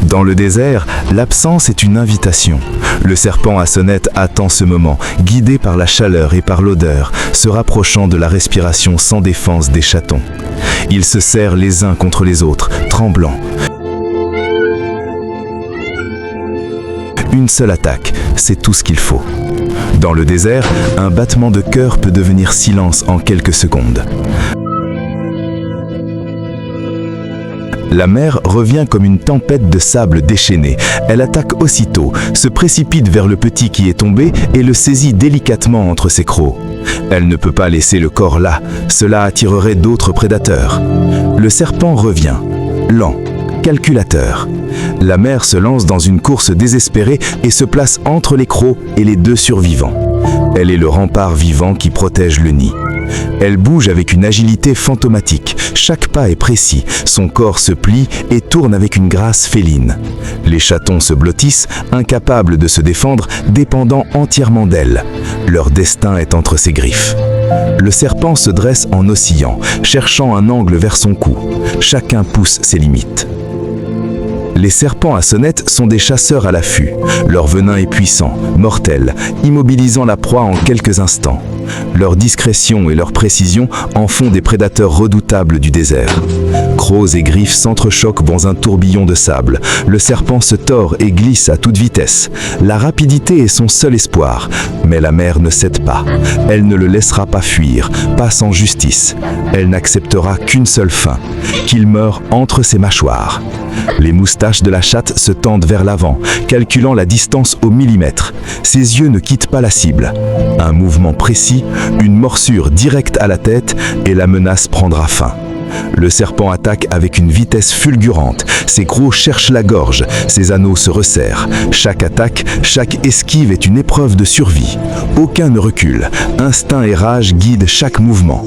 Dans le désert, l'absence est une invitation. Le serpent à sonnette attend ce moment, guidé par la chaleur et par l'odeur, se rapprochant de la respiration sans défense des chatons. Ils se serrent les uns contre les autres, tremblants. Une seule attaque, c'est tout ce qu'il faut. Dans le désert, un battement de cœur peut devenir silence en quelques secondes. La mer revient comme une tempête de sable déchaîné. Elle attaque aussitôt, se précipite vers le petit qui est tombé et le saisit délicatement entre ses crocs. Elle ne peut pas laisser le corps là, cela attirerait d'autres prédateurs. Le serpent revient, lent, calculateur. La mère se lance dans une course désespérée et se place entre les crocs et les deux survivants. Elle est le rempart vivant qui protège le nid. Elle bouge avec une agilité fantomatique, chaque pas est précis, son corps se plie et tourne avec une grâce féline. Les chatons se blottissent, incapables de se défendre, dépendant entièrement d'elle. Leur destin est entre ses griffes. Le serpent se dresse en oscillant, cherchant un angle vers son cou. Chacun pousse ses limites. Les serpents à sonnette sont des chasseurs à l'affût. Leur venin est puissant, mortel, immobilisant la proie en quelques instants. Leur discrétion et leur précision en font des prédateurs redoutables du désert. Crocs et griffes s'entrechoquent dans un tourbillon de sable. Le serpent se tord et glisse à toute vitesse. La rapidité est son seul espoir, mais la mère ne cède pas. Elle ne le laissera pas fuir, pas sans justice. Elle n'acceptera qu'une seule fin, qu'il meure entre ses mâchoires. Les moustaches de la chatte se tendent vers l'avant, calculant la distance au millimètre. Ses yeux ne quittent pas la cible. Un mouvement précis, une morsure directe à la tête et la menace prendra fin. Le serpent attaque avec une vitesse fulgurante. Ses crocs cherchent la gorge, ses anneaux se resserrent. Chaque attaque, chaque esquive est une épreuve de survie. Aucun ne recule. Instinct et rage guident chaque mouvement.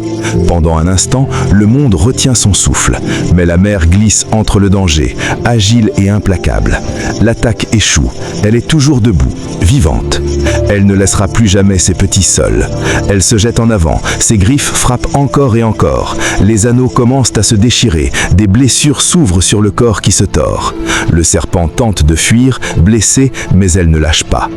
Pendant un instant, le monde retient son souffle. Mais la mère glisse entre le danger, agile et implacable. L'attaque échoue. Elle est toujours debout, vivante. Elle ne laissera plus jamais ses petits seuls. Elle se jette en avant. Ses griffes frappent encore et encore. Les anneaux commencent à se déchirer, des blessures s'ouvrent sur le corps qui se tord. Le serpent tente de fuir, blessé, mais elle ne lâche pas.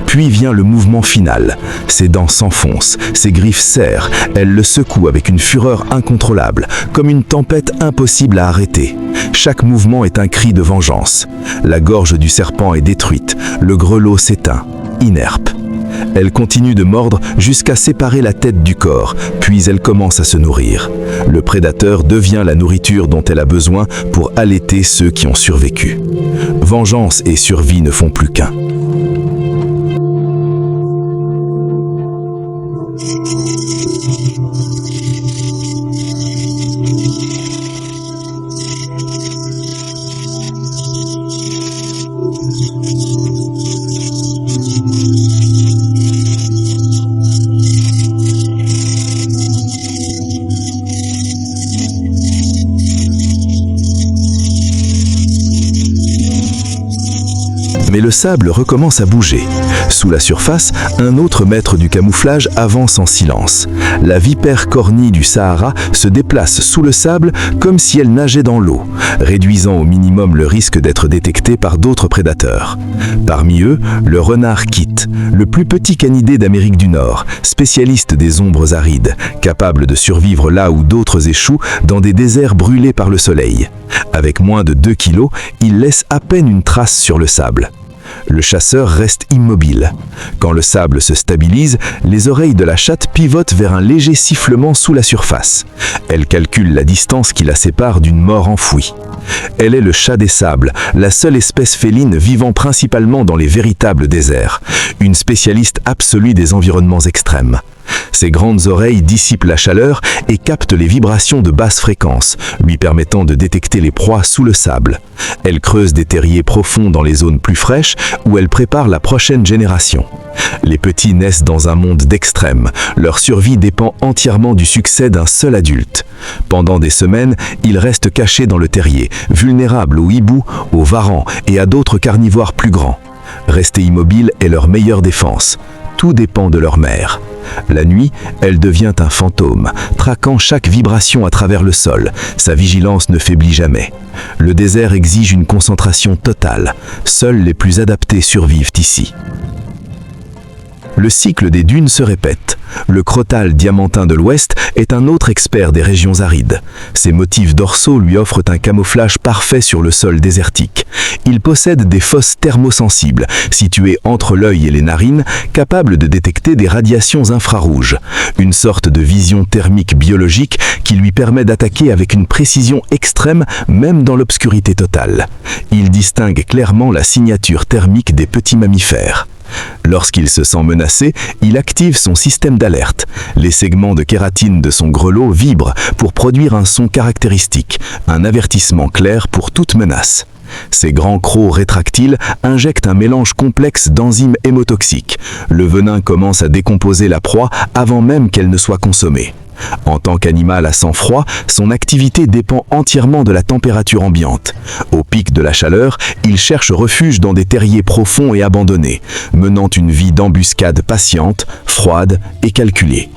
Puis vient le mouvement final. Ses dents s'enfoncent, ses griffes serrent, elle le secoue avec une fureur incontrôlable, comme une tempête impossible à arrêter. Chaque mouvement est un cri de vengeance. La gorge du serpent est détruite, le grelot s'éteint, inerpe. Elle continue de mordre jusqu'à séparer la tête du corps, puis elle commence à se nourrir. Le prédateur devient la nourriture dont elle a besoin pour allaiter ceux qui ont survécu. Vengeance et survie ne font plus qu'un. Mais le sable recommence à bouger. Sous la surface, un autre maître du camouflage avance en silence. La vipère cornue du Sahara se déplace sous le sable comme si elle nageait dans l'eau, réduisant au minimum le risque d'être détectée par d'autres prédateurs. Parmi eux, le renard kit, le plus petit canidé d'Amérique du Nord, spécialiste des ombres arides, capable de survivre là où d'autres échouent dans des déserts brûlés par le soleil. Avec moins de 2 kilos, il laisse à peine une trace sur le sable. Le chasseur reste immobile. Quand le sable se stabilise, les oreilles de la chatte pivotent vers un léger sifflement sous la surface. Elle calcule la distance qui la sépare d'une mort enfouie. Elle est le chat des sables, la seule espèce féline vivant principalement dans les véritables déserts, une spécialiste absolue des environnements extrêmes. Ses grandes oreilles dissipent la chaleur et captent les vibrations de basse fréquence, lui permettant de détecter les proies sous le sable. Elle creuse des terriers profonds dans les zones plus fraîches où elle prépare la prochaine génération. Les petits naissent dans un monde d'extrêmes. Leur survie dépend entièrement du succès d'un seul adulte. Pendant des semaines, ils restent cachés dans le terrier, vulnérables aux hiboux, aux varans et à d'autres carnivores plus grands. Rester immobile est leur meilleure défense. Tout dépend de leur mère. La nuit, elle devient un fantôme, traquant chaque vibration à travers le sol. Sa vigilance ne faiblit jamais. Le désert exige une concentration totale. Seuls les plus adaptés survivent ici. Le cycle des dunes se répète. Le crotal diamantin de l'Ouest est un autre expert des régions arides. Ses motifs dorsaux lui offrent un camouflage parfait sur le sol désertique. Il possède des fosses thermosensibles, situées entre l'œil et les narines, capables de détecter des radiations infrarouges. Une sorte de vision thermique biologique qui lui permet d'attaquer avec une précision extrême, même dans l'obscurité totale. Il distingue clairement la signature thermique des petits mammifères. Lorsqu'il se sent menacé, il active son système d'alerte. Les segments de kératine de son grelot vibrent pour produire un son caractéristique, un avertissement clair pour toute menace. Ces grands crocs rétractiles injectent un mélange complexe d'enzymes hémotoxiques. Le venin commence à décomposer la proie avant même qu'elle ne soit consommée. En tant qu'animal à sang froid, son activité dépend entièrement de la température ambiante. Au pic de la chaleur, il cherche refuge dans des terriers profonds et abandonnés, menant une vie d'embuscade patiente, froide et calculée.